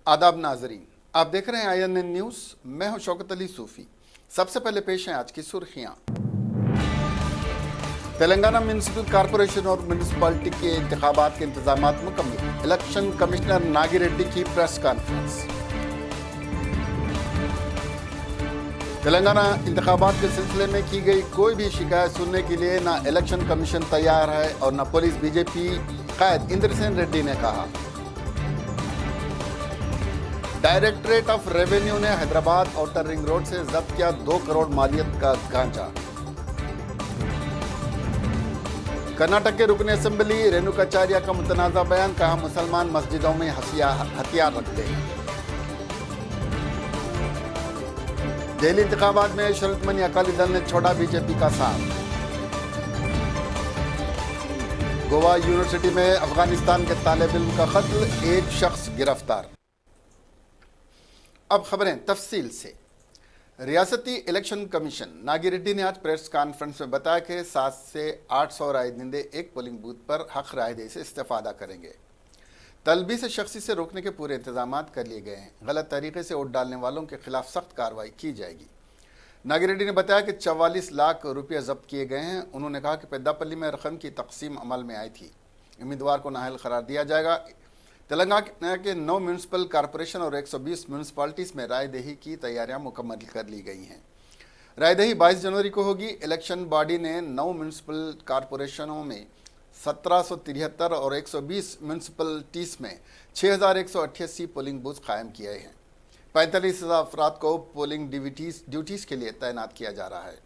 आदाब नाजरीन, आप देख रहे हैं INN न्यूज़। मैं हूं शौकत अली सूफी। सबसे पहले पेश हैं आज की सुर्खियां। तेलंगाना म्यूनिसिपल कॉरपोरेशन और म्यूनिसिपैलिटी के इंतखाबात के इंतजाम मुकम्मल। इलेक्शन कमिश्नर नागी रेड्डी की प्रेस कॉन्फ्रेंस। तेलंगाना इंतखाबात के सिलसिले में की गई कोई भी शिकायत सुनने के लिए न इलेक्शन कमीशन तैयार है और न पुलिस। बीजेपी कायद इंद्रसेन रेड्डी ने कहा। डायरेक्टरेट ऑफ रेवेन्यू ने हैदराबाद आउटर रिंग रोड से जब्त किया 2 करोड़ मालियत का गांजा। कर्नाटक के रुकन असेंबली रेणुकाचार्य का मुतनाज़ा बयान, कहा मुसलमान मस्जिदों में हथियार रखते हैं। दिल्ली इंतखाबात में शरतमनी अकाली दल ने छोड़ा बीजेपी का साथ। गोवा यूनिवर्सिटी में अफगानिस्तान के तालिब इल्म का कत्ल, 1 शख्स गिरफ्तार। अब खबरें तफसील से। रियासती इलेक्शन कमीशन नागी रेड्डी ने आज प्रेस कॉन्फ्रेंस में बताया कि 7 से 800 राय दहिंदे एक पोलिंग बूथ पर हक राय दे से इस्तेफादा करेंगे। तलबीस शख्सी से रोकने के पूरे इंतजाम कर लिए गए हैं। गलत तरीके से वोट डालने वालों के खिलाफ सख्त कार्रवाई की जाएगी। नागी रेड्डी ने बताया कि 44 लाख रुपये जब्त किए गए हैं। उन्होंने कहा कि पेद्दापल्ली में रकम की तकसीम अमल में आई थी, उम्मीदवार को नाअहल करार दिया जाएगा। तेलंगाना के 9 म्यूनिसिपल कॉरपोरेशन और 120 म्यूनिसिपैलिटीज़ में रायदही की तैयारियां मुकम्मल कर ली गई हैं। रायदही 22 जनवरी को होगी। इलेक्शन बॉडी ने 9 म्यूनिसिपल कॉरपोरेशनों में 1773 और 120 म्यूनिसिपैलिटीज़ में 6188 पोलिंग बूथ कायम किए हैं। 45,000 अफराद को पोलिंग ड्यूटीज़ के लिए तैनात किया जा रहा है।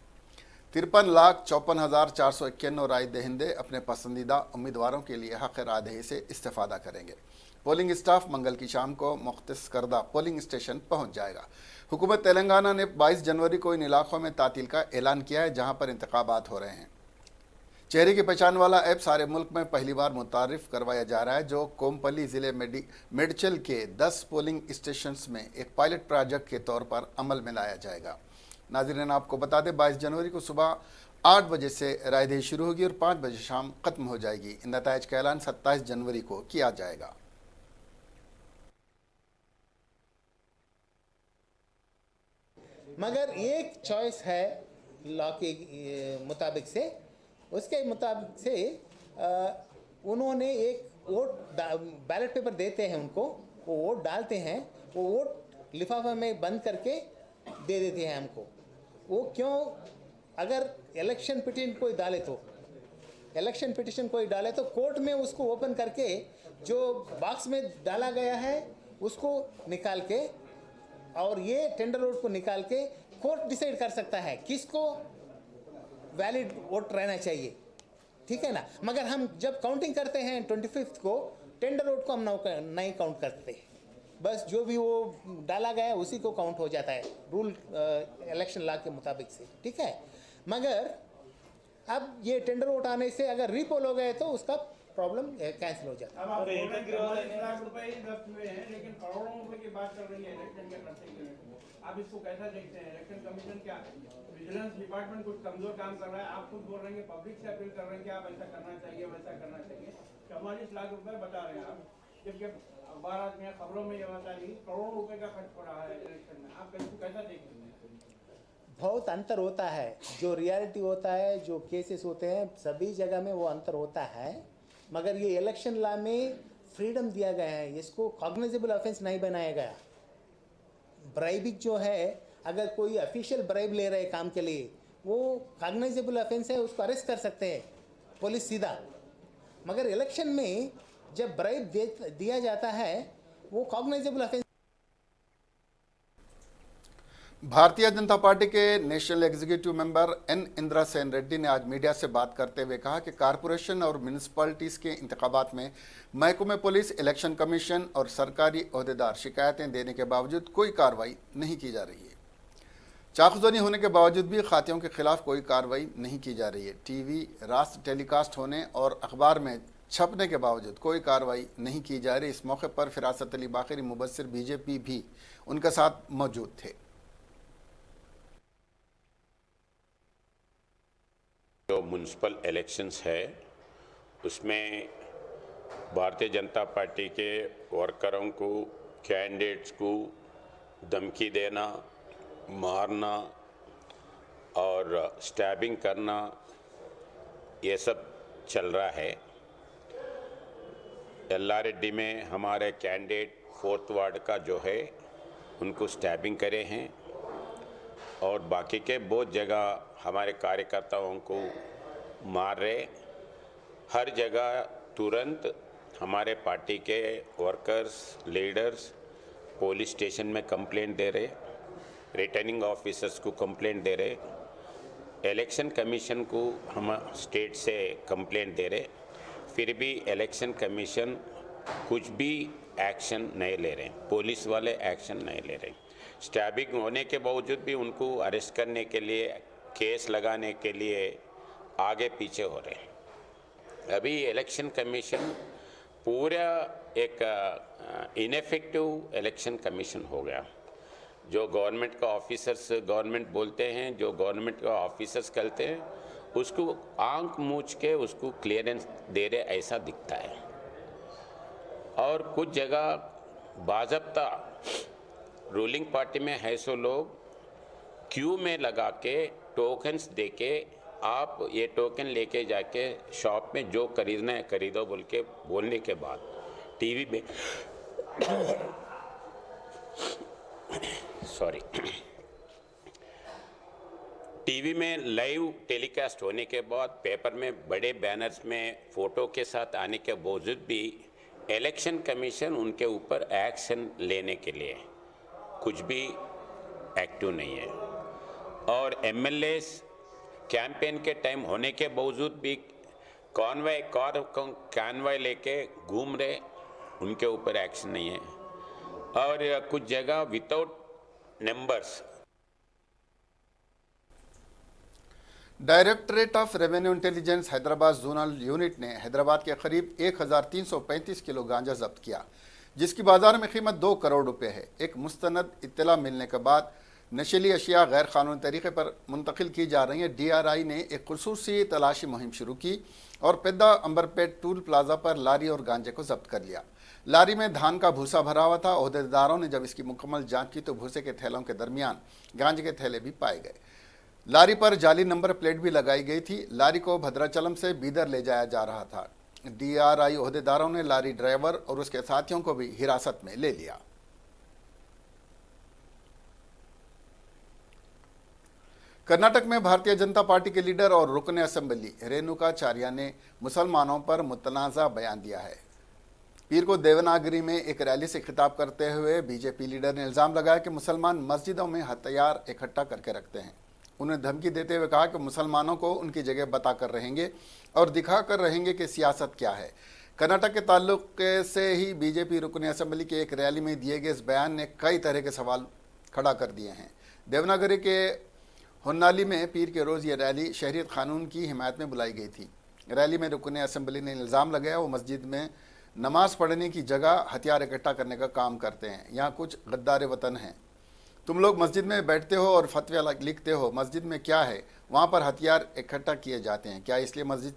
53,54,451 राय दहिंदे अपने पसंदीदा उम्मीदवारों के लिए हक़ रायदही से इस्तेफादा करेंगे। पोलिंग स्टाफ मंगल की शाम को मुख्तस करदा पोलिंग स्टेशन पहुंच जाएगा। हुकूमत तेलंगाना ने 22 जनवरी को इन इलाकों में तातील का ऐलान किया है जहां पर इंतखाबात हो रहे हैं। चेहरे की पहचान वाला ऐप सारे मुल्क में पहली बार मुतारिफ करवाया जा रहा है, जो कोमपल्ली ज़िले मेडचल के 10 पोलिंग स्टेशंस में एक पायलट प्रोजेक्ट के तौर पर अमल में लाया जाएगा। नाज़रीन, आपको बता दें 22 जनवरी को सुबह 8 बजे से रायदही शुरू होगी और 5 बजे शाम खत्म हो जाएगी। इन नताइज का ऐलान 27 जनवरी को किया जाएगा। मगर एक चॉइस है लॉ के मुताबिक से, उसके मुताबिक से उन्होंने एक वोट बैलेट पेपर देते हैं उनको, वो वोट डालते हैं, वो वोट लिफाफा में बंद करके दे देते हैं हमको। वो क्यों? अगर इलेक्शन पिटीशन कोई डाले तो कोर्ट में उसको ओपन करके जो बॉक्स में डाला गया है उसको निकाल के और ये टेंडर वोट को निकाल के कोर्ट डिसाइड कर सकता है किसको वैलिड वोट रहना चाहिए, ठीक है ना। मगर हम जब काउंटिंग करते हैं 25 को, टेंडर वोट को हम नहीं काउंट करते, बस जो भी वो डाला गया है उसी को काउंट हो जाता है रूल इलेक्शन लॉ के मुताबिक से, ठीक है। मगर अब ये टेंडर वोट आने से अगर रीपोल हो गए तो उसका प्रॉब्लम कैंसिल हो जाता है। अब आप 1 लाख रुपए जब्त हुए हैं, लेकिन करोड़ों रुपए की बात कर रही है इलेक्शन के खर्चे के लिए। आप इसको कैसा देखते हैं? इलेक्शन कमीशन क्या विजिलेंस डिपार्टमेंट कुछ कमजोर काम कर रहा है? आप खुद बोल रहे हैं कि पब्लिक से अपील कर रहे हैं कि आप ऐसा करना चाहिए, वैसा करना चाहिए। 44 लाख रुपए बता रहे हैं आप, जबकि अखबार में खबरों में ये बता रही करोड़ों रुपए का खर्च पड़ा है इलेक्शन में। आप इसको कैसा देखते हैं? बहुत अंतर होता है, जो रियलिटी होता है, जो केसेस होते हैं, सभी जगह में वो अंतर होता है। मगर ये इलेक्शन लॉ में फ्रीडम दिया गया है, इसको कॉग्निजेबल ऑफेंस नहीं बनाया गया। ब्राइबिंग जो है, अगर कोई ऑफिशियल ब्राइब ले रहे काम के लिए, वो कॉग्निजेबल ऑफेंस है, उसको अरेस्ट कर सकते हैं पुलिस सीधा। मगर इलेक्शन में जब ब्राइब दिया जाता है वो कॉग्निजेबल ऑफेंस। भारतीय जनता पार्टी के national executive member N Indrasena Reddy ने आज मीडिया से बात करते हुए कहा कि कारपोरेशन और म्यूनिसिपैलिटीज़ के इंतखाबात में महकमे पुलिस, इलेक्शन कमीशन और सरकारी अहदेदार शिकायतें देने के बावजूद कोई कार्रवाई नहीं की जा रही है। चाकूजनी होने के बावजूद भी खातियों के खिलाफ कोई कार्रवाई नहीं की जा रही है। टीवी राष्ट्र टेलीकास्ट होने और अखबार में छपने के बावजूद कोई कार्रवाई नहीं की जा रही। इस मौके पर फिरासत अली बाकरी मुबस्सिर बीजेपी भी उनके साथ मौजूद थे। जो म्यूनसिपल इलेक्शंस है उसमें भारतीय जनता पार्टी के वर्करों को कैंडिडेट्स को धमकी देना, मारना और स्टैबिंग करना, ये सब चल रहा है। एल्लारेड्डी में हमारे कैंडिडेट 4th वार्ड का जो है उनको स्टैबिंग करे हैं और बाकी के बहुत जगह हमारे कार्यकर्ताओं को मार रहे। हर जगह तुरंत हमारे पार्टी के वर्कर्स, लीडर्स पुलिस स्टेशन में कंप्लेंट दे रहे, रिटर्निंग ऑफिसर्स को कंप्लेंट दे रहे, इलेक्शन कमीशन को हम स्टेट से कंप्लेंट दे रहे, फिर भी इलेक्शन कमीशन कुछ भी एक्शन नहीं ले रहे, पुलिस वाले एक्शन नहीं ले रहे। स्टैबिंग होने के बावजूद भी उनको अरेस्ट करने के लिए, केस लगाने के लिए आगे पीछे हो रहे। अभी इलेक्शन कमीशन पूरा एक इनएफेक्टिव इलेक्शन कमीशन हो गया। जो गवर्नमेंट का ऑफिसर्स गवर्नमेंट बोलते हैं, जो गवर्नमेंट का ऑफिसर्स करते हैं, उसको आंख मूछ के उसको क्लियरेंस दे रहे ऐसा दिखता है। और कुछ जगह बाज़ाब्ता रूलिंग पार्टी में है सो लोग क्यू में लगा के टोकन्स दे के, आप ये टोकन लेके जाके शॉप में जो खरीदना है खरीदो बोल के बोलने के बाद टीवी में टीवी में लाइव टेलीकास्ट होने के बाद पेपर में बड़े बैनर्स में फ़ोटो के साथ आने के बावजूद भी इलेक्शन कमीशन उनके ऊपर एक्शन लेने के लिए कुछ भी एक्टिव नहीं है। और एमएलएस कैंपेन के टाइम होने के बावजूद भी कॉन्वॉय लेके घूम रहे, उनके ऊपर एक्शन नहीं है। और कुछ जगह without numbers. Directorate of revenue intelligence Hyderabad zonal unit ने हैदराबाद के करीब 1335 किलो गांजा जब्त किया, जिसकी बाजार में कीमत 2 करोड़ रुपए है। एक मुस्तनद इत्तला मिलने के बाद नशीली अशिया गैर कानूनी तरीके पर मुंतकिल की जा रही हैं। DRI ने एक खुसूसी तलाशी मुहिम शुरू की और पेद्दा अंबरपेट टूल प्लाजा पर लारी और गांजे को जब्त कर लिया। लारी में धान का भूसा भरा हुआ था। ओहदेदारों ने जब इसकी मुकम्मल जांच की तो भूसे के थैलों के दरमियान गांजे के थैले भी पाए गए। लारी पर जाली नंबर प्लेट भी लगाई गई थी। लारी को भद्राचलम से बीदर ले जाया जा रहा था। DRI ओहदेदारों ने लारी ड्राइवर और उसके साथियों को भी हिरासत में ले लिया। कर्नाटक में भारतीय जनता पार्टी के लीडर और रुकन असेंबली रेणुकाचार्य ने मुसलमानों पर मुतनाज़ा बयान दिया है। पीर को देवनागरी में एक रैली से खिताब करते हुए बीजेपी लीडर ने इल्ज़ाम लगाया कि मुसलमान मस्जिदों में हथियार इकट्ठा करके रखते हैं। उन्हें धमकी देते हुए कहा कि मुसलमानों को उनकी जगह बताकर रहेंगे और दिखाकर रहेंगे कि सियासत क्या है। कर्नाटक के ताल्लुक से ही बीजेपी रुकन असेंबली के एक रैली में दिए गए इस बयान ने कई तरह के सवाल खड़ा कर दिए हैं। देवनागरी के होन्नाली में पीर के रोज़ ये रैली शहरियत कानून की हिमायत में बुलाई गई थी। रैली में रुकन असेंबली ने इल्ज़ाम लगाया वो मस्जिद में नमाज पढ़ने की जगह हथियार इकट्ठा करने का काम करते हैं। यहाँ कुछ गद्दार वतन हैं। तुम लोग मस्जिद में बैठते हो और फतवे लिखते हो। मस्जिद में क्या है? वहाँ पर हथियार इकट्ठा किए जाते हैं। क्या इसलिए मस्जिद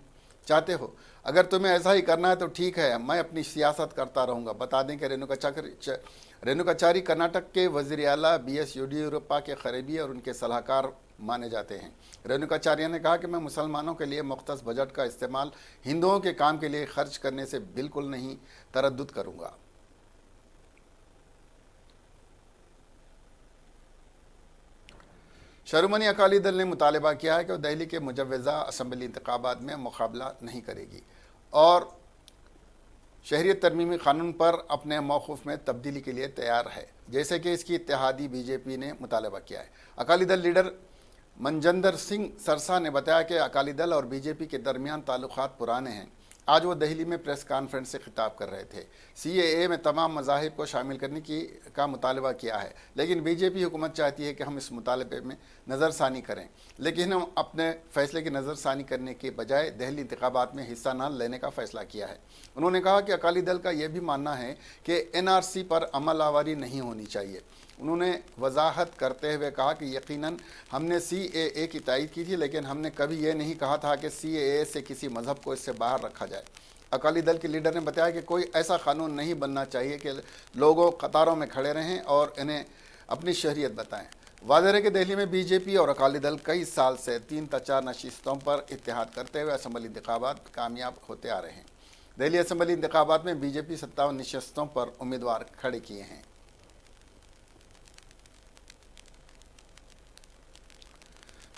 चाहते हो? अगर तुम्हें ऐसा ही करना है तो ठीक है, मैं अपनी सियासत करता रहूँगा। बता दें कि रेणुकाचारी कर्नाटक के वज़ीर आला BS येडियुरप्पा के करीबी और उनके सलाहकार माने जाते हैं। रेणुकाचार्य ने कहा कि मैं मुसलमानों के लिए मुख्तस बजट का इस्तेमाल हिंदुओं के काम के लिए खर्च करने से बिल्कुल नहीं तरद्दुद करूँगा। शिरोमणि अकाली दल ने मुतालबा किया है कि वह दिल्ली के मुजव्वज़ा असम्बली इंतखाबात में मुकाबला नहीं करेगी और शहरियत तरमीमी कानून पर अपने मौक़िफ़ में तब्दीली के लिए तैयार है, जैसे कि इसकी इत्तेहादी बीजेपी ने मुतालबा किया है। अकाली दल लीडर मनजिंदर सिंह सरसा ने बताया कि अकाली दल और बीजेपी के दरमियान ताल्लुकात पुराने हैं। आज वो दिल्ली में प्रेस कॉन्फ्रेंस से खिताब कर रहे थे। CAA में तमाम मज़ाहिब को शामिल करने का मुतालबा किया है, लेकिन बीजेपी हुकूमत चाहती है कि हम इस मुतालबे में नज़रसानी करें, लेकिन हम अपने फ़ैसले की नज़रसानी करने के बजाय दिल्ली इंतखाबात में हिस्सा न लेने का फ़ैसला किया है। उन्होंने कहा कि अकाली दल का यह भी मानना है कि NRC पर अमल आवारी नहीं होनी चाहिए। उन्होंने वजाहत करते हुए कहा कि यकीनन हमने CAA की तायीद की थी, लेकिन हमने कभी ये नहीं कहा था कि CAA से किसी मज़हब को इससे बाहर रखा जाए। अकाली दल के लीडर ने बताया कि कोई ऐसा कानून नहीं बनना चाहिए कि लोगों कतारों में खड़े रहें और इन्हें अपनी शहरियत बताएं। वाज़ेह है कि दिल्ली में बीजेपी और अकाली दल कई साल से 3 नशिस्तों पर इत्तेहाद करते हुए असम्बली इंतखाबात कामयाब होते आ रहे हैं। दिल्ली असम्बली इंतखाबात में बीजेपी 57 नशिस्तों पर उम्मीदवार खड़े किए हैं।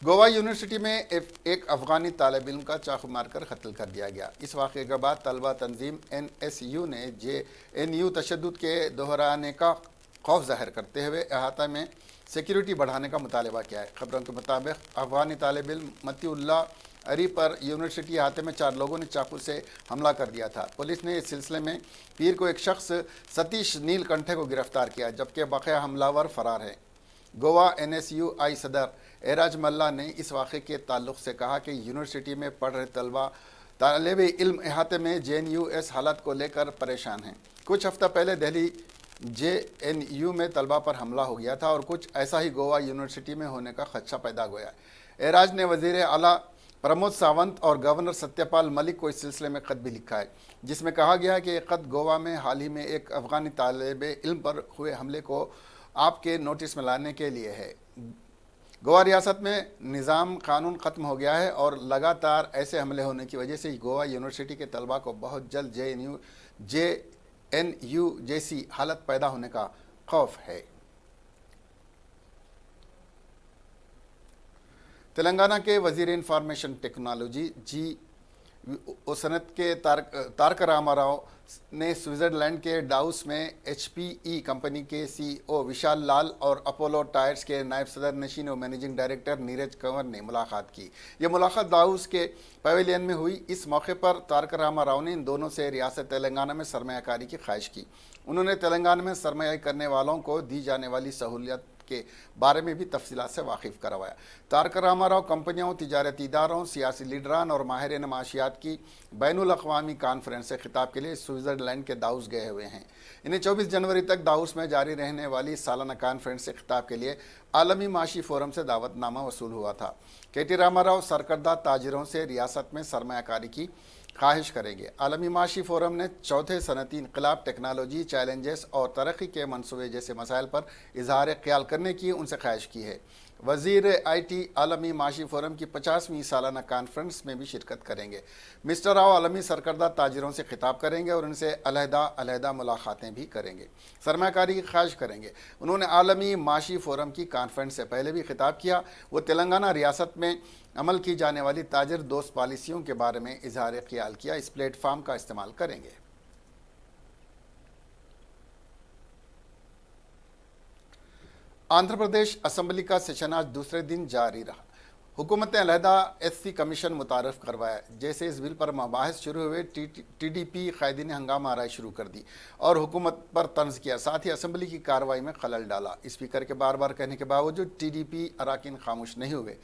गोवा यूनिवर्सिटी में एक अफगानी तालिब इल्म का चाकू मारकर कत्ल कर दिया गया। इस वाक़े के बाद तलबा तंजीम NSU ने JNU तशद्दुद के दोहराने का खौफ जाहिर करते हुए अहाता में सिक्योरिटी बढ़ाने का मुतालबा किया है। खबरों के मुताबिक अफगानी तालिब इल्म मतीउल्लाह अरी पर यूनिवर्सिटी अहाते में 4 लोगों ने चाकू से हमला कर दिया था। पुलिस ने इस सिलसिले में पीर को एक शख्स सतीश नीलकंठे को गिरफ्तार किया, जबकि बकाया हमलावर फरार है। गोवा NSUI सदर एराज मल्ला ने इस वाक़े के ताल्लुक़ से कहा कि यूनिवर्सिटी में पढ़ रहे तालिब इल्म अहाते में JNU इस हालत को लेकर परेशान हैं। कुछ हफ्ता पहले दिल्ली JNU में तलबा पर हमला हो गया था और कुछ ऐसा ही गोवा यूनिवर्सिटी में होने का खदशा पैदा हुआ। एराज ने वज़ीर आला प्रमोद सावंत और गवर्नर सत्यपाल मलिक को इस सिलसिले में ख़त भी लिखा है, जिसमें कहा गया है कि ये ख़त गोवा में हाल ही में एक अफ़गानी तालिब इल्म पर हुए हमले को आपके नोटिस में लाने के लिए है। गोवा रियासत में निज़ाम कानून ख़त्म हो गया है और लगातार ऐसे हमले होने की वजह से गोवा यूनिवर्सिटी के तलबा को बहुत जल्द JNU जैसी हालत पैदा होने का खौफ है। तेलंगाना के वज़ीर इंफॉर्मेशन टेक्नोलॉजी जी सनत के तारक रामाराव ने स्विट्ज़रलैंड के डाउस में HPE कंपनी के CEO विशाल लाल और अपोलो टायर्स के नायब सदर नशीन और मैनेजिंग डायरेक्टर नीरज कंवर ने मुलाकात की। यह मुलाकात डाउस के पवेलियन में हुई। इस मौके पर तारक रामाराव ने इन दोनों से रियासत तेलंगाना में सरमायाकारी की ख्वाहिश की। उन्होंने तेलंगाना में सरमाया करने वालों को दी जाने वाली सहूलियत के बारे में भी तफसीलात से वाकिफ़ करवाया। तारक रामाराव कंपनियों, तिजारती इदारों, सियासी लीडरान और माहिरीन माशियात की बैनुल अक़वामी कॉन्फ्रेंस से खिताब के लिए स्विट्ज़रलैंड के दाउस गए हुए हैं। इन्हें 24 जनवरी तक दाउस में जारी रहने वाली सालाना कॉन्फ्रेंस से खिताब के लिए आलमी माशी फोरम से दावतनामा वसूल हुआ था। KT रामाराव सरकर्दा ताजिरों से रियासत में सरमायाकारी की ख्वाहिश करेंगे। आलमी माशी फोरम ने चौथे सनती इनकलाब, टेक्नोलॉजी चैलेंजेस और तरक्की के मनसूबे जैसे मसाइल पर इजहार ख्याल करने की उनसे ख्वाहिश की है। वज़ीर IT आलमी माशी फोरम की 50वीं सालाना कॉन्फ्रेंस में भी शिरकत करेंगे। मिस्टर राव आलमी सरकर्दा ताजिरों से खिताब करेंगे और उनसे अलहदा मुलाकातें भी करेंगे, सरमायाकारी की ख्वाहिश करेंगे। उन्होंने आलमी माशी फोरम की कॉन्फ्रेंस से पहले भी खिताब किया। वो तेलंगाना रियासत में अमल की जाने वाली ताजिर दोस्त पॉलिसियों के बारे में इजहार ख्याल किया। इस प्लेटफॉर्म का इस्तेमाल करेंगे। आंध्र प्रदेश असम्बली का सेशन आज दूसरे दिन जारी रहा। हुकूमत ने अलहदा SC कमीशन मुतारफ़ करवाया। जैसे इस बिल पर मबाहिस शुरू हुए, TDP कायदीन ने हंगामा आराई शुरू कर दी और हुकूमत पर तंज किया, साथ ही असम्बली की कार्रवाई में खलल डाला। स्पीकर के बार बार कहने के बावजूद TDP अरकान खामोश नहीं हुए,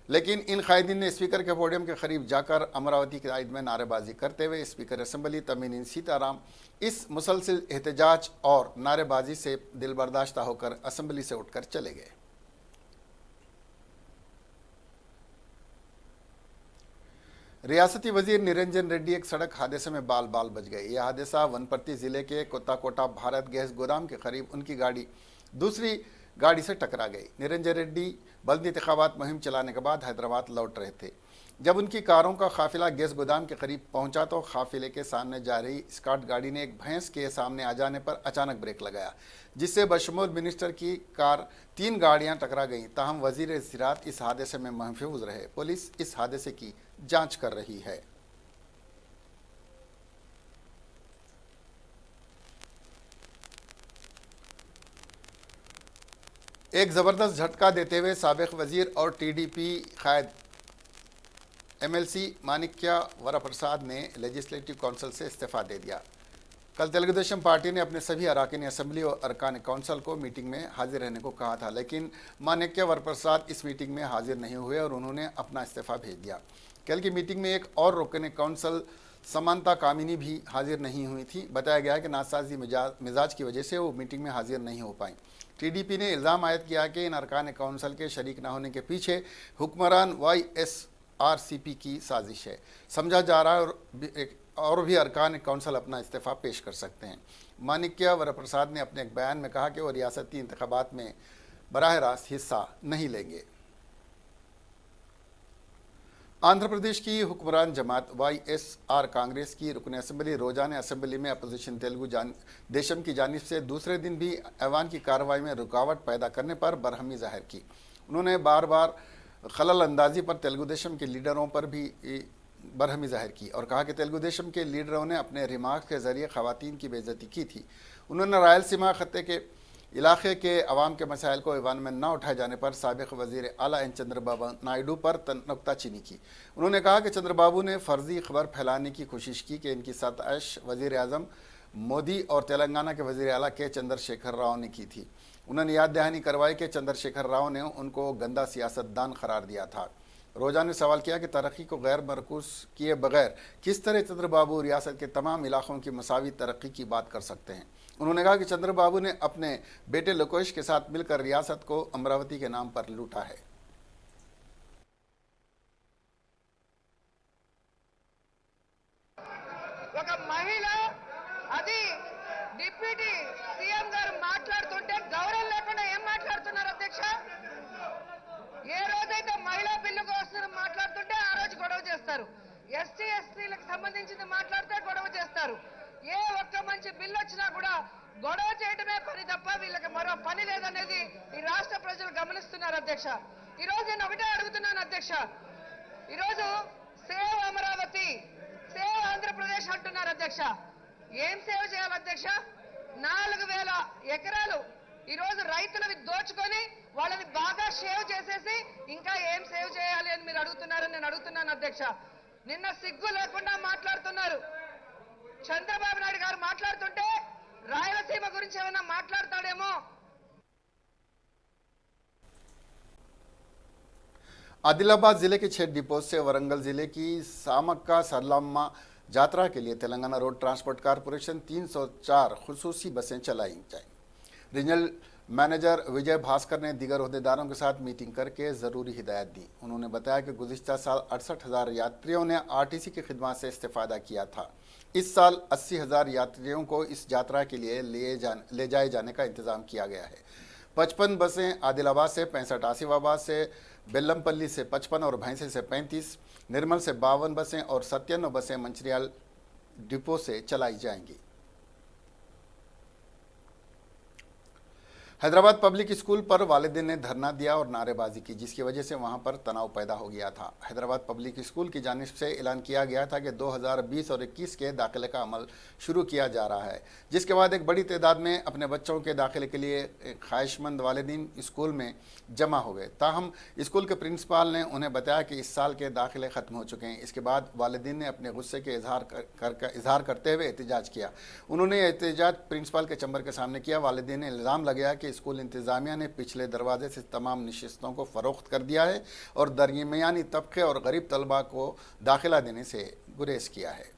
लेकिन इन कायदीन ने स्पीकर के पोडियम के करीब जाकर अमरावती के आयद में नारेबाजी करते हुए स्पीकर असम्बली तमीन सीताराम इस मुसलसिल एहतजाज और नारेबाजी से दिलबर्दाश्ता होकर असम्बली से उठकर चले गए। रियासती वजीर निरंजन रेड्डी एक सड़क हादसे में बाल बाल बच गए। यह हादसा वनपर्ती ज़िले के कोत्ताकोटा भारत गैस गोदाम के करीब उनकी गाड़ी दूसरी गाड़ी से टकरा गई। निरंजन रेड्डी बल्दी इंतखाबात मुहिम चलाने के बाद हैदराबाद लौट रहे थे। जब उनकी कारों का काफिला गैस गोदाम के करीब पहुंचा तो काफिले के सामने जा रही स्कॉट गाड़ी ने एक भैंस के सामने आ जाने पर अचानक ब्रेक लगाया, जिससे बशमूल मिनिस्टर की कार 3 गाड़ियां टकरा गईं। ताहम वजीर ज़राअत इस हादसे में महफूज रहे। पुलिस इस हादसे की जांच कर रही है। एक ज़बरदस्त झटका देते हुए साबिक़ वज़ीर और TDP कायद MLC मानिक्या वरप्रसाद ने लेजिस्लेटिव काउंसिल से इस्तीफ़ा दे दिया। कल तेलुगु देशम पार्टी ने अपने सभी अरकान असम्बली और अरकान काउंसिल को मीटिंग में हाजिर रहने को कहा था, लेकिन मानिक्या वरप्रसाद इस मीटिंग में हाजिर नहीं हुए और उन्होंने अपना इस्तीफ़ा भेज दिया। कल की मीटिंग में एक और रुकन काउंसिल समानता कामिनी भी हाजिर नहीं हुई थी। बताया गया कि नासाजी मिजाज की वजह से वो मीटिंग में हाजिर नहीं हो पाई। TDP ने इल्ज़ाम आयद किया कि इन अरकान काउंसिल के शरीक न होने के पीछे हुक्मरान YS आरसीपी की साजिश है। समझा जा रहा है और भी अरकान काउंसिल अपना इस्तीफ़ा पेश कर सकते हैं। माणिक्य वरप्रसाद ने अपने एक बयान में कहा कि वो रियासती इंतखाबात में बराह रास्त हिस्सा नहीं लेंगे। आंध्र प्रदेश की हुक्मरान जमात वाईएसआर कांग्रेस की रुकन असम्बली रोजा ने असम्बली में अपोजिशन तेलुगु देशम की जानिब से दूसरे दिन भी ऐवान की कार्रवाई में रुकावट पैदा करने पर बरहमी जाहिर की। उन्होंने बार बार खलल अंदाजी पर तेलुगु देशम के लीडरों पर भी बरहमी जाहिर की और कहा कि तेलुगु देशम के लीडरों ने अपने रिमार्क के जरिए खवातीन की बेइज्जती की थी। उन्होंने रायलसीमा खत्ते के इलाके के अवाम के मसाइल को ईवान में न उठाए जाने पर साबिक़ वज़ीर आला एन चंद्रबाबू नायडू पर नुक्ताचीनी की। उन्होंने कहा कि चंद्रबाबू ने फर्जी खबर फैलाने की कोशिश की कि इनकी सतश वज़ीर आज़म मोदी और तेलंगाना के वज़ीर आला के चंद्रशेखर राव ने की थी। उन्होंने याद दहानी करवाई कि चंद्रशेखर राव ने उनको गंदा सियासतदान करार दिया था। रोजा ने सवाल किया कि तरक्की को गैर मरकूज किए बगैर किस तरह चंद्रबाबू रियासत के तमाम इलाकों की मसावी तरक्की की बात कर सकते हैं। उन्होंने कहा कि चंद्रबाबू ने अपने बेटे लोकेश के साथ मिलकर रियासत को अमरावती के नाम पर लूटा है। ఒక మహిళ అది డిప్యూటీ సీఎం గారు మాట్లాడుతుంటే గౌరవం లేకుండా ఏం మాట్లాడుతున్నారు అధ్యక్ష? ఏ రోజైతే మహిళా బిల్లు కోసం మాట్లాడుతుంటే ఆ రోజు గొడవ చేస్తారు. ఎస్టీ ఎస్టీలకు సంబంధించింది మాట్లాడితే గొడవ చేస్తారు. ఏ ఒక్క మంచి బిల్లు వచ్చినా కూడా గొడవ చేయడమే పని తప్ప వీళ్ళకి మరో పని లేదనేది ఈ రాష్ట్ర ప్రజలు గమనిస్తున్నారు అధ్యక్ష. ఈ రోజు నేను ఒకటే అడుగుతున్నాను అధ్యక్ష, ఈరోజు సేవ్ అమరావతి, సేవ్ ఆంధ్రప్రదేశ్ అంటున్నారు అధ్యక్ష. ఏం సేవ్ చేయాలి అధ్యక్ష? 4000 ఎకరాలు ఈరోజు రైతులవి దోచుకొని వాళ్ళని బాగా సేవ్ చేసేసి ఇంకా ఏం సేవ్ చేయాలి అని మీరు అడుగుతున్నారని నేను అడుగుతున్నాను అధ్యక్ష. నిన్న సిగ్గు లేకుండా మాట్లాడుతున్నారు. చంద్రబాబు నాయుడు గారు మాట్లాడుతుంటే రాయలసీమ గురించి ఏమైనా మాట్లాడతాడేమో. आदिलाबाद जिले के 6 डिपो से वरंगल जिले की सामक्का सरलम्मा यात्रा के लिए तेलंगाना रोड ट्रांसपोर्ट कारपोरेशन 304 खुसूसी बसें चलाई जाएंगी। रीजनल मैनेजर विजय भास्कर ने दीगर अहदेदारों के साथ मीटिंग करके ज़रूरी हिदायत दी। उन्होंने बताया कि गुज़िश्ता साल 68,000 यात्रियों ने आरटीसी की खिदमत से इस्तेफादा किया था। इस साल 80,000 यात्रियों को इस यात्रा के लिए ले जाए जाने का इंतज़ाम किया गया है। 55 बसें आदिलाबाद से, 65 आसिफाबाद से, बेल्लमपल्ली से 55 और भैंसे से 35, निर्मल से 52 बसें और 97 बसें मंचिरियाल डिपो से चलाई जाएंगी। हैदराबाद पब्लिक स्कूल पर वालिदैन ने धरना दिया और नारेबाजी की, जिसकी वजह से वहां पर तनाव पैदा हो गया था। हैदराबाद पब्लिक स्कूल की जानिब से ऐलान किया गया था कि 2020 और 21 के दाखिले का अमल शुरू किया जा रहा है, जिसके बाद एक बड़ी तादाद में अपने बच्चों के दाखिले के लिए ख्वाहिशमंद वालिदैन स्कूल में जमा हो गए। ताहम स्कूल के प्रिंसिपल ने उन्हें बताया कि इस साल के दाखिले ख़त्म हो चुके हैं। इसके बाद वालिदैन ने अपने गुस्से के इजहार करते हुए एहतजाज किया। उन्होंने एहतजाज प्रिंसिपल के चैम्बर के सामने किया। वालिदैन ने इल्ज़ाम लगाया कि स्कूल इंतज़ामिया ने पिछले दरवाजे से तमाम नशिस्तों को फ़रोख्त कर दिया है और दरमियानी तबके और गरीब तलबा को दाखिला देने से गुरेज किया है।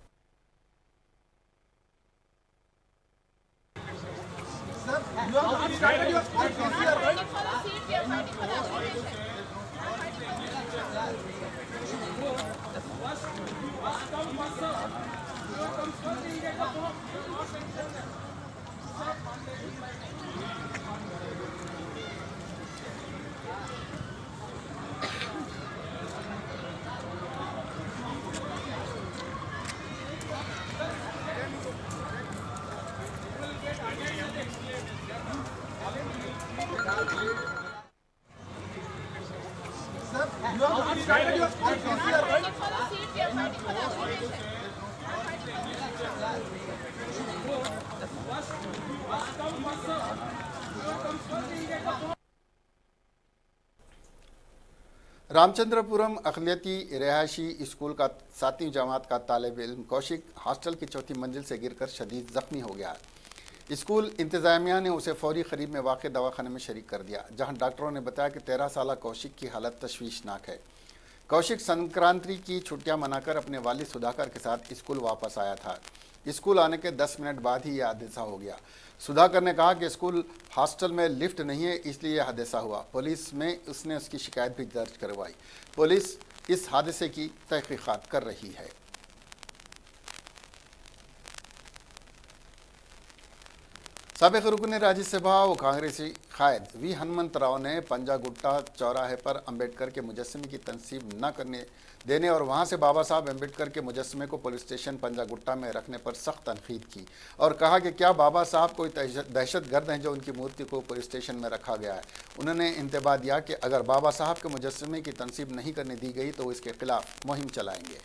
रामचंद्रपुरम अक़लियती रिहायशी स्कूल का 7वीं जमात का तालिब इल्म कौशिक हॉस्टल की 4थी मंजिल से गिरकर शदीद ज़ख्मी हो गया। स्कूल इंतज़ामिया ने उसे फौरी करीब में वाक़ दवाखाने में शरीक कर दिया, जहां डॉक्टरों ने बताया कि 13 साला कौशिक की हालत तशवीशनाक है। कौशिक संक्रांति की छुट्टियां मनाकर अपने वालिद सुधाकर के साथ स्कूल वापस आया था। स्कूल आने के 10 मिनट बाद ही यह हादसा हो गया। सुधाकर ने कहा कि स्कूल हॉस्टल में लिफ्ट नहीं है, इसलिए यह हादसा हुआ। पुलिस में उसने उसकी शिकायत भी दर्ज करवाई। पुलिस इस हादसे की तहकीकात कर रही है। साबिक रुकन राज्यसभा व कांग्रेसी कायद वी हनुमंतराव ने पंजागुट्टा चौराहे पर अंबेडकर के मुजस्समे की तनसीब न करने देने और वहां से बाबा साहब अंबेडकर के मुजस्समे को पुलिस स्टेशन पंजागुट्टा में रखने पर सख्त तनकीद की और कहा कि क्या बाबा साहब कोई दहशतगर्द हैं जो उनकी मूर्ति को पुलिस स्टेशन में रखा गया है। उन्होंने इंतबाह दिया कि अगर बाबा साहब के मुजस्समे की तनसीब नहीं करने दी गई तो इसके खिलाफ मुहिम चलाएंगे।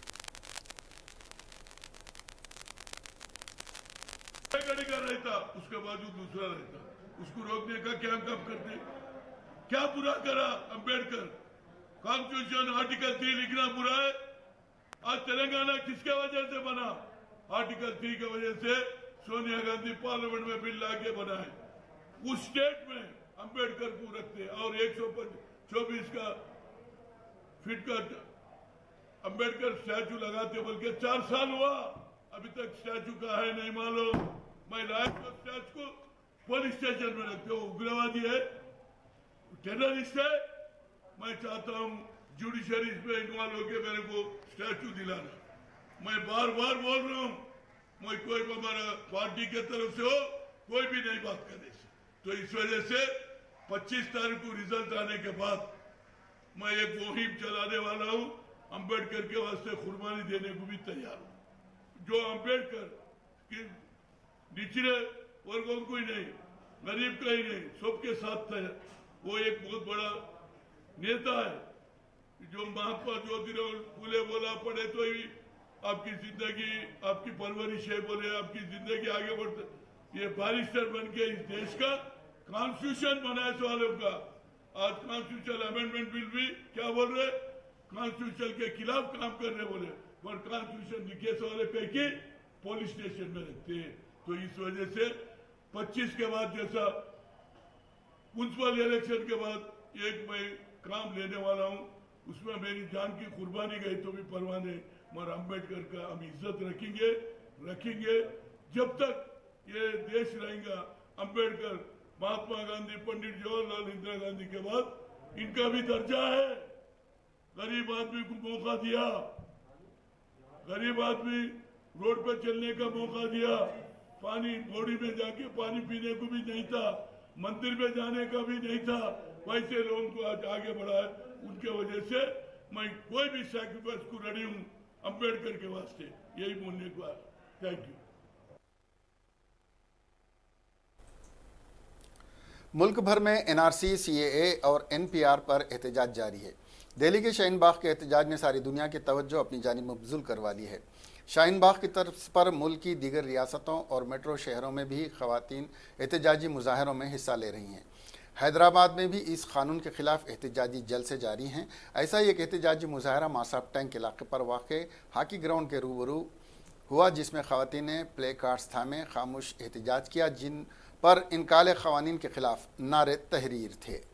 रहता उसके बावजूद दूसरा रहता, उसको रोकने का क्या काम करते? क्या बुरा करा अंबेडकर? कॉन्स्टिट्यूशन आर्टिकल 3 लिखना बुरा है? आज तेलंगाना किसके वजह से बना? आर्टिकल 3 की वजह से सोनिया गांधी पार्लियामेंट में बिल लाके बनाए। उस स्टेट में अंबेडकर को रखते और 124 का फीट का अंबेडकर स्टैचू लगाते बोल के 4 साल हुआ, अभी तक स्टैचू का है नहीं मालूम। मैं लाइफ को स्टैचू को पुलिस स्टेशन में रखते हो, उग्रवादी है, टेररिस्ट है। मैं चाहता हूं जुडिशरी में इन्वॉल्व होकर मेरे को स्टैचू दिलाना। मैं बार बार बोल रहा हूं, मैं कोई हमारा पार्टी के तरफ से हो कोई भी नहीं बात करे। तो इस वजह से 25 तारीख को रिजल्ट आने के बाद मैं एक मुहिम चलाने वाला हूं। अंबेडकर के वास्ते कुर्बानी देने को भी तैयार हूं। जो अंबेडकर की निचले वर्गों को ही नहीं, गरीब का ही नहीं, सबके साथ था। वो एक बहुत बड़ा नेता है। जो महात्मा ज्योतिराव फुले बोला पड़े तो ही आपकी जिंदगी, आपकी परवरिश है बोले आपकी जिंदगी आगे बढ़ते। ये बैरिस्टर बन के इस देश का कॉन्स्टिट्यूशन बनाए वालों का आज कॉन्स्टिट्यूशन अमेंडमेंट बिल भी क्या बोल रहे, कॉन्स्टिट्यूशन के खिलाफ काम कर रहे बोले, पर कॉन्स्टिट्यूशन लिखे वाले कह के पुलिस स्टेशन में रखते हैं। तो इस वजह से 25 के बाद जैसा म्युनिसिपल इलेक्शन के बाद एक मैं काम लेने वाला हूं, उसमें मेरी जान की कुर्बानी गई तो भी परवाह नहीं, मगर अंबेडकर का हम इज्जत रखेंगे जब तक ये देश रहेगा। अंबेडकर, महात्मा गांधी, पंडित जवाहरलाल इंदिरा गांधी के बाद इनका भी दर्जा है। गरीब आदमी को मौका दिया, गरीब आदमी रोड पर चलने का मौका दिया, पानी घोड़ी में जाके पानी पीने को भी नहीं था, मंदिर में जाने का भी नहीं था, वैसे लोगों को आज आगे बढ़ाया। उनके वजह से मैं कोई भी सैक्रिफाइस को रेडी हूं अंबेडकर के वास्ते, यही बोलने को है। Thank you. मुल्क भर में एनआरसी, सीएए और एनपीआर पर एहतजाज जारी है। दिल्ली के शाहीन बाग के एहतजाज ने सारी दुनिया की तवज्जो अपनी जानिब मबजूल करवा ली है। शाहीन बाग की तरफ पर मुल्क की दीगर रियासतों और मेट्रो शहरों में भी खवातीन एहतजाजी मुजाहरों में हिस्सा ले रही हैं। हैदराबाद में भी इस कानून के खिलाफ एहतजाजी जलसे जारी हैं। ऐसा ही एक एहतजाजी मुजाहरा मासाब टैंक इलाके पर वाक़ हॉकी ग्राउंड के रूबरू हुआ, जिसमें खवातीन ने प्ले कार्ड्स थामे खामोश एहतजाज किया, जिन पर इन काले क़वानीन के खिलाफ नारे तहरीर थे।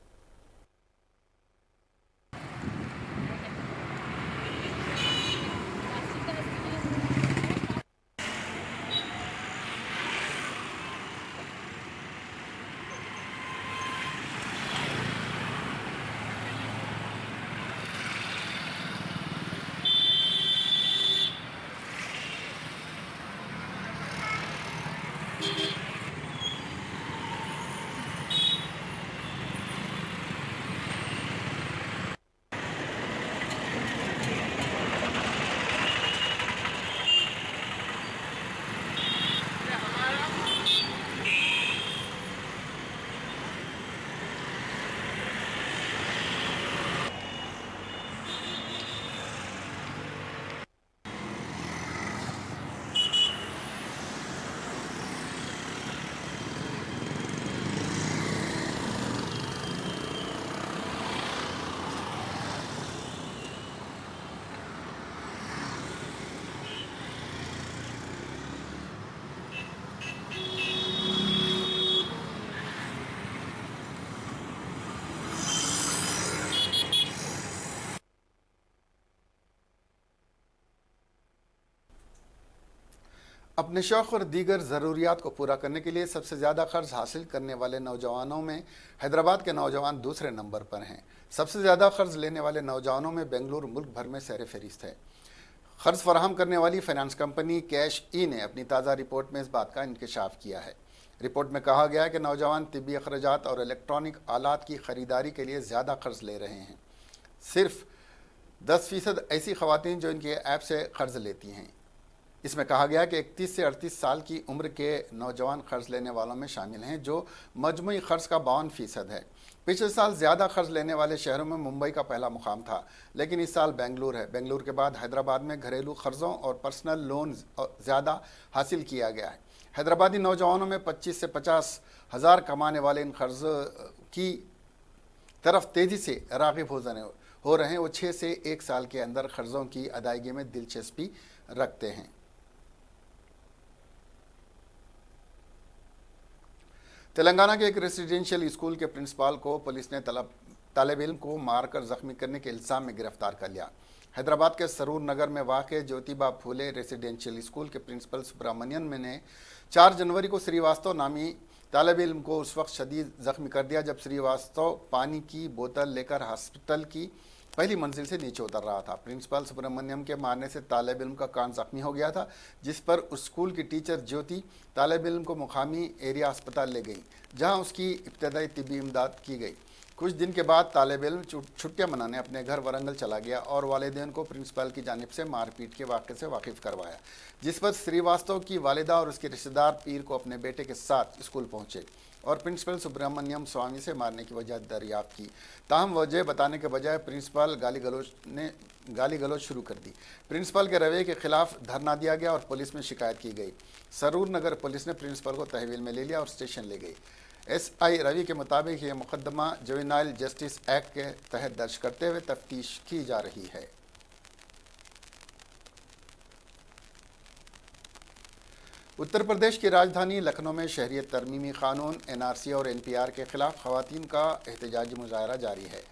अपने शौक़ और दीगर ज़रूरियात को पूरा करने के लिए सबसे ज़्यादा क़र्ज़ हासिल करने वाले नौजवानों में हैदराबाद के नौजवान दूसरे नंबर पर हैं। सबसे ज़्यादा क़र्ज़ लेने वाले नौजवानों में बेंगलुरु मुल्क भर में सर फहरिस्त है। क़र्ज़ फराहम करने वाली फाइनेंस कंपनी कैश ई ने अपनी ताज़ा रिपोर्ट में इस बात का इंकशाफ किया है। रिपोर्ट में कहा गया है कि नौजवान तिब्बी अखराजात और इलेक्ट्रॉनिक आलात की ख़रीदारी के लिए ज़्यादा क़र्ज़ ले रहे हैं। सिर्फ 10% ऐसी ख़वातीन जो इनके ऐप से क़र्ज़ लेती हैं। इसमें कहा गया कि 31 से 38 साल की उम्र के नौजवान क़र्ज़ लेने वालों में शामिल हैं, जो मजमूई क़र्ज़ का 52% है। पिछले साल ज़्यादा क़र्ज़ लेने वाले शहरों में मुंबई का पहला मुकाम था, लेकिन इस साल बेंगलुरु है। बेंगलुरु के बाद हैदराबाद में घरेलू क़र्ज़ों और पर्सनल लोन ज़्यादा हासिल किया गया है। हैदराबादी नौजवानों में 25 से 50 हज़ार कमाने वाले इन क़र्ज़ की तरफ तेज़ी से राग़िब हो रहे हैं। वो 6 से 1 साल के अंदर क़र्ज़ों की अदायगी में दिलचस्पी रखते हैं। तेलंगाना के एक रेसिडेंशियल स्कूल के प्रिंसिपल को पुलिस ने तालिब इल्म को मारकर जख्मी करने के इल्ज़ाम में गिरफ्तार कर लिया। हैदराबाद के सरूर नगर में वाक़ ज्योतिबा फूले रेसिडेंशियल स्कूल के प्रिंसिपल सुब्रमण्यन ने 4 जनवरी को श्रीवास्तव नामी तालिब इल्म को उस वक्त शदीद जख्मी कर दिया जब श्रीवास्तव पानी की बोतल लेकर हॉस्पिटल की पहली मंजिल से नीचे उतर रहा था। प्रिंसिपल सुब्रमण्यम के मारने से तालिब इल्म का कान जख्मी हो गया था, जिस पर उस स्कूल की टीचर ज्योति तालिब इल्म को मुकामी एरिया अस्पताल ले गई, जहां उसकी इब्तदाई तिब्बी इमदाद की गई। कुछ दिन के बाद तालिब इल्म छुट्टियां मनाने अपने घर वरंगल चला गया और वालिदैन को प्रिंसिपल की जानिब से मारपीट के वाक़े से वाकिफ़ करवाया, जिस पर श्रीवास्तव की वालिदा और उसके रिश्तेदार पीर को अपने बेटे के साथ स्कूल पहुँचे और प्रिंसिपल सुब्रमण्यम स्वामी से मारने की वजह दरियाफ्त की। ताहम वजह बताने के बजाय प्रिंसिपल गाली गलौज शुरू कर दी। प्रिंसिपल के रवैये के खिलाफ धरना दिया गया और पुलिस में शिकायत की गई। सरूर नगर पुलिस ने प्रिंसिपल को तहवील में ले लिया और स्टेशन ले गई। SI रवि के मुताबिक यह मुकदमा जुवेनाइल जस्टिस एक्ट के तहत दर्ज करते हुए तफ्तीश की जा रही है। उत्तर प्रदेश की राजधानी लखनऊ में शहरियत तरमीमी कानून NRC और NPR के खिलाफ खवातीन का एहतजाजी मुजाहरा जारी है।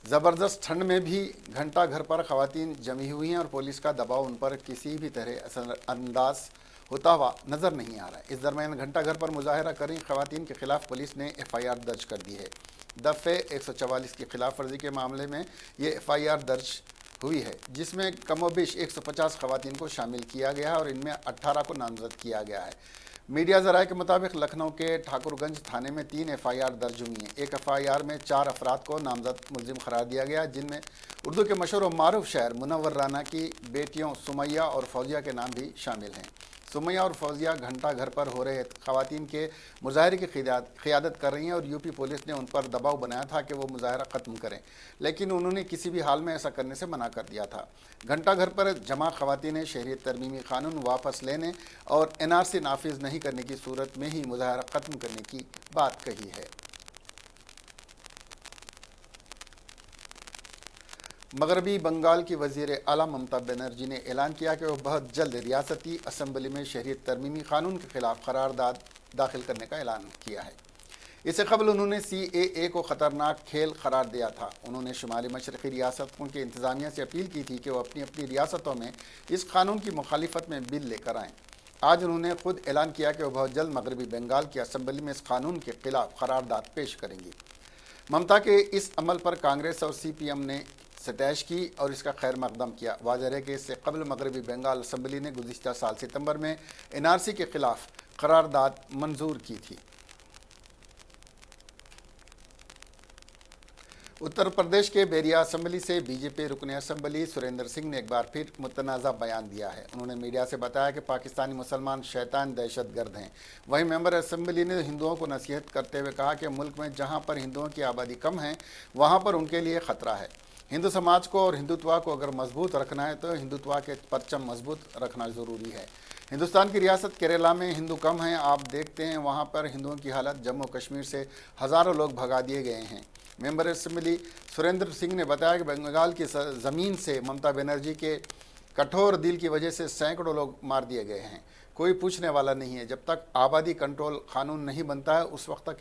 ज़बरदस्त ठंड में भी घंटा घर पर खवातीन जमी हुई हैं और पुलिस का दबाव उन पर किसी भी तरह असरअंदाज होता हुआ नज़र नहीं आ रहा है। इस दरमियान घंटा घर पर मुजाहरा कर रही खवातीन के खिलाफ पुलिस ने FIR दर्ज कर दी है। दफ़े 144 की खिलाफ वर्जी के मामले में ये FIR दर्ज हुई है, जिसमें कमोबेश 150 खवातीन को शामिल किया गया है और इनमें 18 को नामजद किया गया है। मीडिया ज़राए के मुताबिक लखनऊ के ठाकुरगंज थाने में 3 FIR दर्ज हुई हैं। एक FIR में 4 अफराद को नामजद मुलजिम करार दिया गया, जिनमें उर्दू के मशहूर और मारूफ शायर मुनव्वर राना की बेटियों सुमैया और फौजिया के नाम भी शामिल हैं। सुमैया और फौजिया घंटा घर पर हो रहे खवातीन के मुजाहरे की क़ियादत कर रही हैं और यूपी पुलिस ने उन पर दबाव बनाया था कि वो मुजाहरा ख़त्म करें, लेकिन उन्होंने किसी भी हाल में ऐसा करने से मना कर दिया था। घंटा घर पर जमा खवातीन ने शहरियत तरमीमी कानून वापस लेने और NRC नाफिज नहीं करने की सूरत में ही मुजाहरा ख़त्म करने की बात कही है। मगरबी बंगाल की वज़ीर आला ममता बनर्जी ने ऐलान किया कि वह बहुत जल्द रियासती असम्बली में शहरियत तरमीमी कानून के खिलाफ करारदाद दाखिल करने का ऐलान किया है। इससे कबल उन्होंने CAA को ख़तरनाक खेल करार दिया था। उन्होंने शुमाली मशरक़ी रियासतों के इंतज़ामिया से अपील की थी कि वह अपनी अपनी रियासतों में इस कानून की मुखालिफत में बिल लेकर आएँ। आज उन्होंने खुद ऐलान किया कि वह बहुत जल्द मगरबी बंगाल की असम्बली में इस कानून के खिलाफ करारदाद पेश करेंगी। ममता के इस अमल पर कांग्रेस और CPM ने सतैश की और इसका खैर मकदम किया। वाज़ेह है कि इससे कबल मगरबी बंगाल असम्बली ने गुज़िश्ता साल सितंबर में NRC के खिलाफ करारदाद मंजूर की थी। उत्तर प्रदेश के बैरिया असम्बली से BJP रुकन असम्बली सुरेंद्र सिंह ने एक बार फिर मुतनाज़ा बयान दिया है। उन्होंने मीडिया से बताया कि पाकिस्तानी मुसलमान शैतान दहशतगर्द हैं। वहीं मेंबर असम्बली ने हिंदुओं को नसीहत करते हुए कहा कि मुल्क में जहां पर हिंदुओं की आबादी कम है वहां पर उनके लिए ख़तरा है। हिंदू समाज को और हिंदुत्व को अगर मजबूत रखना है तो हिंदुत्व के परचम मजबूत रखना ज़रूरी है। हिंदुस्तान की रियासत केरला में हिंदू कम हैं। आप देखते हैं वहाँ पर हिंदुओं की हालत। जम्मू कश्मीर से हज़ारों लोग भगा दिए गए हैं। मेंबर असम्बली सुरेंद्र सिंह ने बताया कि बंगाल की ज़मीन से ममता बनर्जी के कठोर दिल की वजह से सैकड़ों लोग मार दिए गए हैं। कोई पूछने वाला नहीं है। जब तक आबादी कंट्रोल कानून नहीं बनता है उस वक्त तक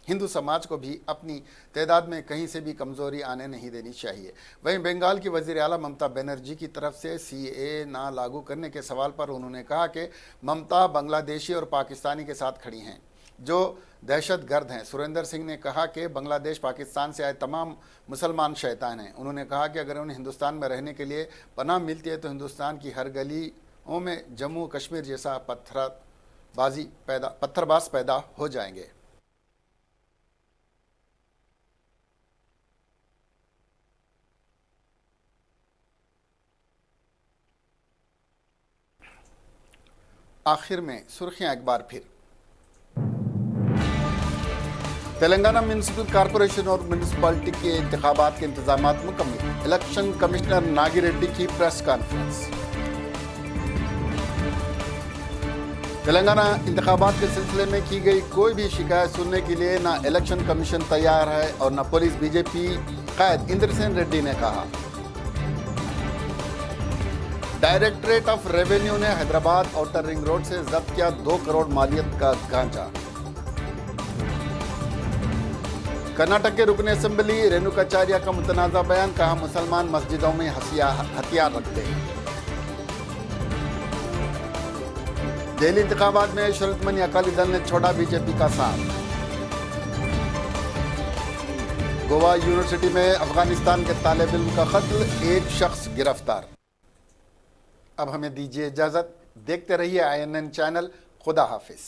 हिंदू समाज को भी अपनी तादाद में कहीं से भी कमज़ोरी आने नहीं देनी चाहिए। वहीं बंगाल की वज़ीर आला ममता बनर्जी की तरफ से CAA ना लागू करने के सवाल पर उन्होंने कहा कि ममता बांग्लादेशी और पाकिस्तानी के साथ खड़ी हैं जो दहशतगर्द हैं। सुरेंद्र सिंह ने कहा कि बांग्लादेश पाकिस्तान से आए तमाम मुसलमान शैतान हैं। उन्होंने कहा कि अगर उन्हें हिंदुस्तान में रहने के लिए पनाह मिलती है तो हिंदुस्तान की हर गलियों में जम्मू कश्मीर जैसा पत्थरबाज पैदा हो जाएंगे। आखिर में सुर्खियां एक बार फिर। तेलंगाना म्यूनिसिपल कॉरपोरेशन और म्यूनिसिपैलिटी के इंतखाबात के इंतजामात मुकम्मल। इलेक्शन कमिश्नर नागिरेड्डी की प्रेस कॉन्फ्रेंस। तेलंगाना इंतखाबात के सिलसिले में की गई कोई भी शिकायत सुनने के लिए ना इलेक्शन कमीशन तैयार है और न पुलिस। बीजेपी कायद इंद्रसेन रेड्डी ने कहा। डायरेक्टरेट ऑफ रेवेन्यू ने हैदराबाद आउटर रिंग रोड से जब्त किया 2 करोड़ मालियत का गांजा। कर्नाटक के रुकन असेंबली रेणुकाचार्य का मुतनाज़ा बयान, कहा मुसलमान मस्जिदों में हथियार रखते हैं। दिल्ली इंतखाबात में शरतमनी अकाली दल ने छोड़ा बीजेपी का साथ। गोवा यूनिवर्सिटी में अफगानिस्तान के तालिब इल्म का कत्ल, 1 शख्स गिरफ्तार। अब हमें दीजिए इजाजत। देखते रहिए INN चैनल। खुदा हाफिज।